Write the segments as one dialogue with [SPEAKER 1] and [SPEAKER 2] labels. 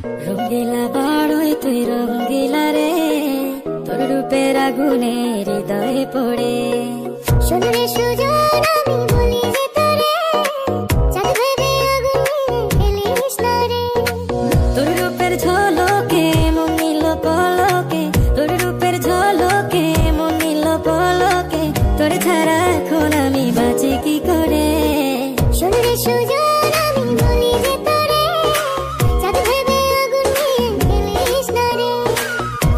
[SPEAKER 1] রঙ্গিলা বাড়ই তুই রঙ্গিলা রে, তোর রূপের আগুনে হৃদয়ে পড়ে।
[SPEAKER 2] শোন রে সুজন আমি বলি যে তোরে, চাঁদ ভেবে আগুন নিয়ে খেলিস না রে।
[SPEAKER 1] তোর রূপের ঝলকে মন নিল পলকে, তোর রূপের ঝলকে মন নিল পলকে, তোর ছাড়া এখন আমি বাঁচি কি করে।
[SPEAKER 2] শোন রে সুজন আমি বলি যে তোরে, চাঁদ ভেবে আগুন নিয়ে খেলিস না রে।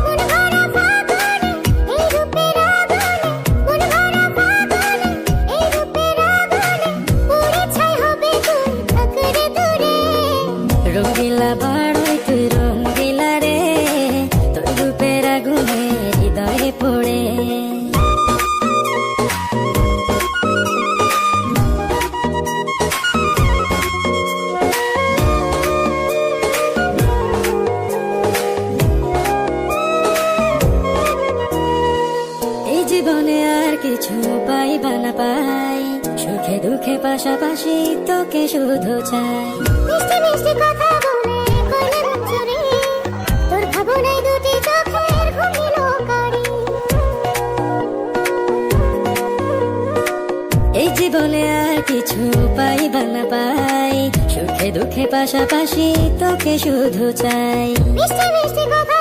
[SPEAKER 2] মন ভরা ফাগুনে এই রূপের আগুনে, মন ভরা ফাগুনে এই রূপের আগুনে, পুড়ে ছাই হবে তুই থাক রে দূরে।
[SPEAKER 1] রঙ্গিলা বাড়ই তুই রঙ্গিলা রে, তোর রূপের আগুনে হৃদয়ে পড়ে। এই জীবনে আর কিছু পাইবা না পাই, সুখে দুঃখে পাশাপাশি তোকে শুধু চাই।
[SPEAKER 2] মিষ্টি মিষ্টি কথা বলে করলে মন চুরি, তোর ভাবনায় দুটি চোখের ঘুম নিল কারি।
[SPEAKER 1] এই জীবনে আর কিছু পাইবা না পাই, সুখে দুঃখে পাশাপাশি তোকে শুধু চাই।
[SPEAKER 2] মিষ্টি মিষ্টি কথা